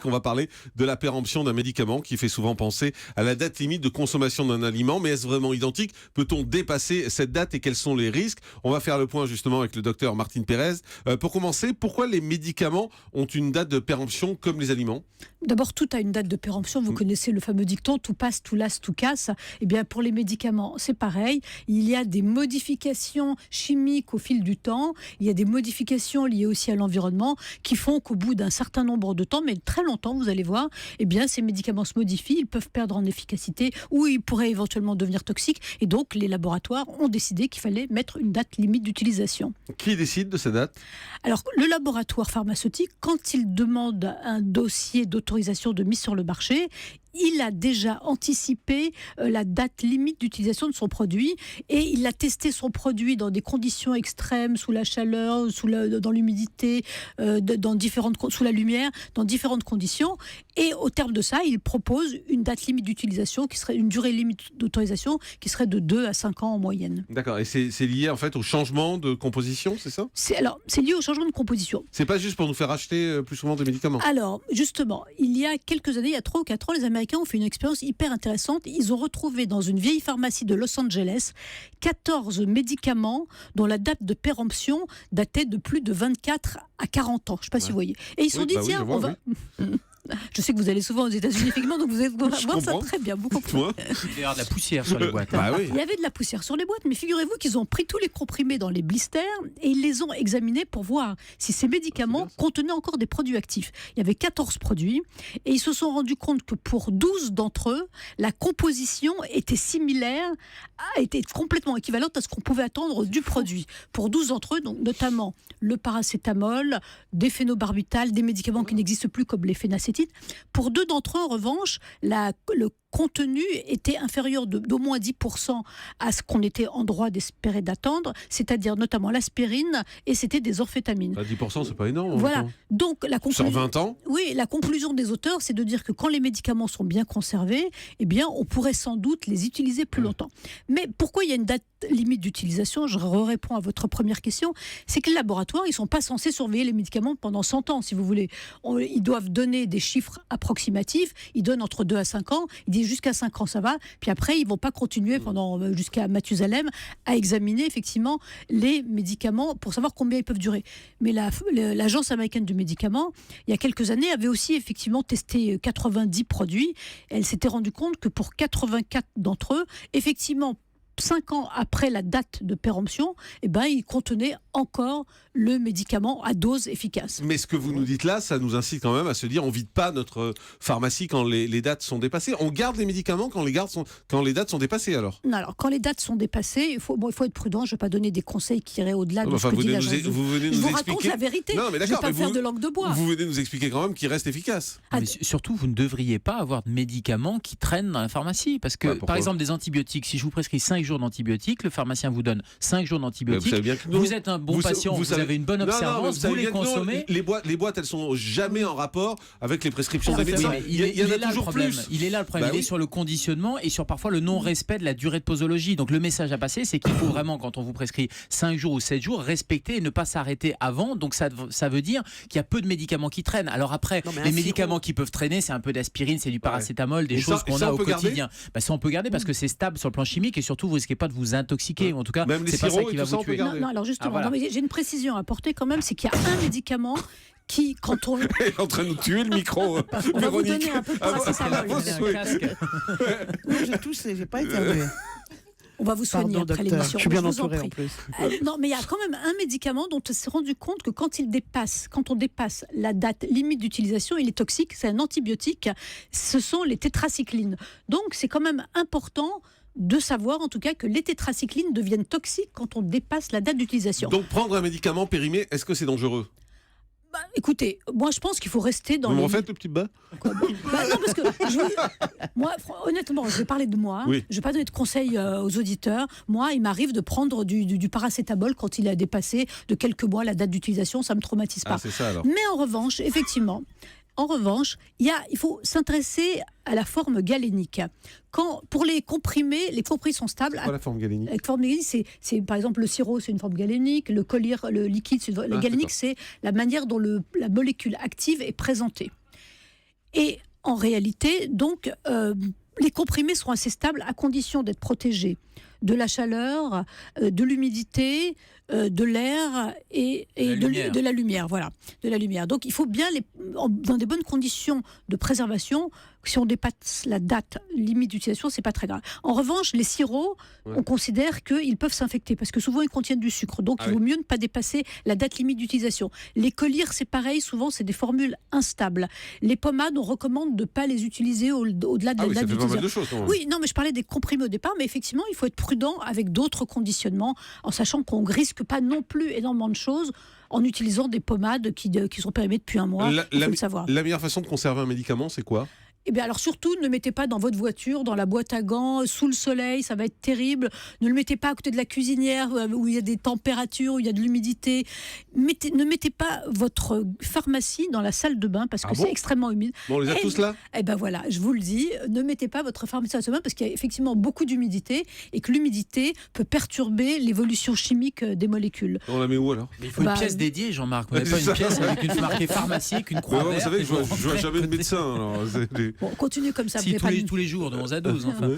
On va parler de la péremption d'un médicament qui fait souvent penser à la date limite de consommation d'un aliment. Mais est-ce vraiment identique? Peut-on dépasser cette date et quels sont les risques? On va faire le point justement avec le docteur Martine Pérez. Pour commencer, pourquoi les médicaments ont une date de péremption comme les aliments? D'abord, tout a une date de péremption. Vous connaissez le fameux dicton, tout passe, tout lasse, tout casse. Eh bien, pour les médicaments, c'est pareil. Il y a des modifications chimiques au fil du temps. Il y a des modifications liées aussi à l'environnement qui font qu'au bout d'un certain nombre de temps, mais très longtemps, vous allez voir, eh bien, ces médicaments se modifient, ils peuvent perdre en efficacité ou ils pourraient éventuellement devenir toxiques. Et donc, les laboratoires ont décidé qu'il fallait mettre une date limite d'utilisation. Qui décide de cette date? Alors, le laboratoire pharmaceutique, quand il demande un dossier d'autorisation de mise sur le marché, il a déjà anticipé la date limite d'utilisation de son produit et il a testé son produit dans des conditions extrêmes, sous la chaleur, dans l'humidité, sous la lumière, dans différentes conditions. Et au terme de ça, il propose une date limite d'utilisation qui serait une durée limite d'autorisation qui serait de 2 à 5 ans en moyenne. D'accord. Et c'est lié en fait au changement de composition, c'est ça? C'est lié au changement de composition. C'est pas juste pour nous faire acheter plus souvent des médicaments? Alors, justement, il y a quelques années, il y a 3 ou 4 ans, les Américains ont fait une expérience hyper intéressante. Ils ont retrouvé dans une vieille pharmacie de Los Angeles 14 médicaments dont la date de péremption datait de plus de 24 à 40 ans. Je ne sais pas si vous voyez. Et ils se sont dit, tiens, on va... Je sais que vous allez souvent aux États-Unis, effectivement, donc vous allez voir ça très bien. Beaucoup. Il y avait de la poussière sur les boîtes. Bah oui. Il y avait de la poussière sur les boîtes, mais figurez-vous qu'ils ont pris tous les comprimés dans les blisters et ils les ont examinés pour voir si ces médicaments contenaient encore des produits actifs. Il y avait 14 produits et ils se sont rendus compte que pour 12 d'entre eux, la composition était similaire, était complètement équivalente à ce qu'on pouvait attendre du produit. Pour 12 d'entre eux, donc notamment le paracétamol, des phénobarbital, des médicaments qui n'existent plus comme les phénacétines. Pour 2 d'entre eux, en revanche, le contenu était inférieur d'au moins 10% à ce qu'on était en droit d'espérer d'attendre, c'est-à-dire notamment l'aspirine, et c'était des amphétamines. 10%, c'est pas énorme. Voilà. Donc, la conclusion, sur 20 ans? Oui, la conclusion des auteurs, c'est de dire que quand les médicaments sont bien conservés, eh bien, on pourrait sans doute les utiliser plus longtemps. Mais pourquoi il y a une date limite d'utilisation? Je réponds à votre première question. C'est que les laboratoires, ils ne sont pas censés surveiller les médicaments pendant 100 ans, si vous voulez. Ils doivent donner des chiffres approximatifs. Ils donnent entre 2 à 5 ans. Ils disent jusqu'à 5 ans, ça va. Puis après, ils ne vont pas continuer jusqu'à Mathusalem à examiner effectivement les médicaments pour savoir combien ils peuvent durer. Mais l'Agence américaine du médicament, il y a quelques années, avait aussi effectivement testé 90 produits. Elle s'était rendue compte que pour 84 d'entre eux, effectivement, 5 ans après la date de péremption, eh ben, il contenait encore le médicament à dose efficace. Mais ce que vous nous dites là, ça nous incite quand même à se dire on ne vide pas notre pharmacie quand les dates sont dépassées. On garde les médicaments quand les dates sont dépassées alors? Non, alors quand les dates sont dépassées, il faut être prudent. Je ne vais pas donner des conseils qui iraient au-delà de ce que dit l'agence. Je vous raconte la vérité. Non, mais d'accord, je ne vais pas faire de langue de bois. Vous venez nous expliquer quand même qu'il reste efficace. Mais surtout, vous ne devriez pas avoir de médicaments qui traînent dans la pharmacie. Parce que, par exemple, des antibiotiques, si je vous prescris 5 jours d'antibiotiques, le pharmacien vous donne 5 jours d'antibiotiques. Vous êtes un bon patient, vous avez une bonne observance, vous les consommez. Les boîtes, elles sont jamais en rapport avec les prescriptions des médecins. Oui, il y en a toujours plus. Il est là le problème. Il est sur le conditionnement et sur parfois le non-respect de la durée de posologie. Donc le message à passer, c'est qu'il faut vraiment, quand on vous prescrit 5 jours ou 7 jours, respecter et ne pas s'arrêter avant. Donc ça veut dire qu'il y a peu de médicaments qui traînent. Alors après, les médicaments qui peuvent traîner, c'est un peu d'aspirine, c'est du paracétamol, des choses qu'on a au quotidien. Ça, on peut garder parce que c'est stable sur le plan chimique et surtout, vous risquez pas de vous intoxiquer. En tout cas, c'est pas ça qui va vous tuer. Non, alors justement, j'ai une précision à apporter quand même, c'est qu'il y a un médicament qui, quand on... Elle est en train de nous tuer le micro. On va vous donner un peu de paracétamol. Je tousse, j'ai pas éternué. On va vous soigner après l'émission. Je suis bien entouré en plus. Non, mais il y a quand même un médicament dont on s'est rendu compte que quand on dépasse la date limite d'utilisation, il est toxique. C'est un antibiotique. Ce sont les tétracyclines. Donc, c'est quand même important de savoir en tout cas que les tétracyclines deviennent toxiques quand on dépasse la date d'utilisation. Donc prendre un médicament périmé, est-ce que c'est dangereux? Écoutez, moi je pense qu'il faut rester dans Vous me refaites le petit bas? Non, parce que moi, honnêtement, je vais parler de moi. Oui. Je ne vais pas donner de conseils aux auditeurs. Moi, il m'arrive de prendre du paracétamol quand il a dépassé de quelques mois la date d'utilisation. Ça ne me traumatise pas. Ah, c'est ça alors. Mais en revanche, effectivement, En revanche, il faut s'intéresser à la forme galénique. Pour les comprimés sont stables. C'est quoi la forme galénique ? La forme galénique, c'est par exemple le sirop, c'est une forme galénique. Le collier, le liquide, la galénique, c'est la manière dont la molécule active est présentée. Et en réalité, donc, les comprimés sont assez stables à condition d'être protégés de la chaleur, de l'humidité, de l'air et de la lumière. Voilà, de la lumière. Donc il faut bien, dans des bonnes conditions de préservation, si on dépasse la date limite d'utilisation, c'est pas très grave. En revanche, les sirops, on considère qu'ils peuvent s'infecter parce que souvent ils contiennent du sucre. Donc il vaut mieux ne pas dépasser la date limite d'utilisation. Les colliers, c'est pareil, souvent c'est des formules instables. Les pommades, on recommande de ne pas les utiliser au-delà de la date d'utilisation. Oui, non, mais je parlais des comprimés au départ, mais effectivement, il faut être prudent avec d'autres conditionnements, en sachant qu'on ne risque pas non plus énormément de choses en utilisant des pommades qui sont périmées depuis un mois. Il faut le savoir. La meilleure façon de conserver un médicament, c'est quoi ? Eh bien, alors surtout, ne mettez pas dans votre voiture, dans la boîte à gants, sous le soleil, ça va être terrible. Ne le mettez pas à côté de la cuisinière où il y a des températures, où il y a de l'humidité. Ne mettez pas votre pharmacie dans la salle de bain parce que c'est extrêmement humide. Bon, on les a tous là ? Eh bien voilà, je vous le dis, ne mettez pas votre pharmacie dans la salle de bain parce qu'il y a effectivement beaucoup d'humidité et que l'humidité peut perturber l'évolution chimique des molécules. On la met où alors ? Mais il faut une pièce dédiée, Jean-Marc. On n'a pas une pièce avec une marquée pharmacie, avec une croix verte. Vous savez que je vois jamais de médecin. Alors, bon, continuez comme ça. Tous les jours, de 11 à 12. Enfin.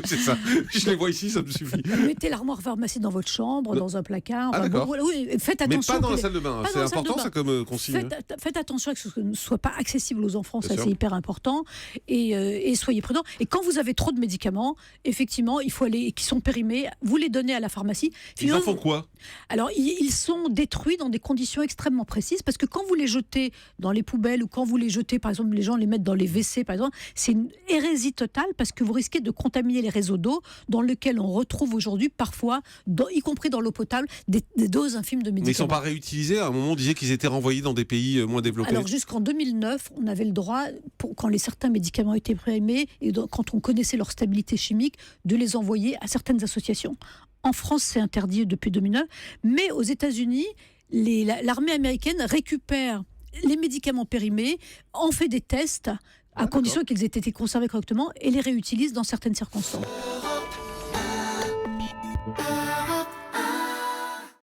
C'est ça. Je les vois ici, ça me suffit. Mettez l'armoire pharmacie dans votre chambre, dans un placard. Enfin, d'accord. Oui, faites attention. Mais pas dans la salle de bain. C'est important, ça, comme consigne. Faites attention que ce ne soit pas accessible aux enfants. Ça, c'est hyper important. Et soyez prudents. Et quand vous avez trop de médicaments, effectivement, il faut aller, qui sont périmés, vous les donnez à la pharmacie. Ils en font quoi ? Alors, ils sont détruits dans des conditions extrêmement précises parce que quand vous les jetez dans les poubelles ou quand vous les jetez, par exemple, les gens les mettent dans les WC, par exemple, c'est une hérésie totale parce que vous risquez de contaminer les réseaux d'eau dans lesquels on retrouve aujourd'hui parfois, y compris dans l'eau potable, des doses infimes de médicaments. Mais ils ne sont pas réutilisés ? À un moment, on disait qu'ils étaient renvoyés dans des pays moins développés. Alors, jusqu'en 2009, on avait le droit, quand certains médicaments étaient périmés et quand on connaissait leur stabilité chimique, de les envoyer à certaines associations. En France, c'est interdit depuis 2009, mais aux États-Unis, l'armée américaine récupère les médicaments périmés, en fait des tests à condition qu'ils aient été conservés correctement et les réutilise dans certaines circonstances.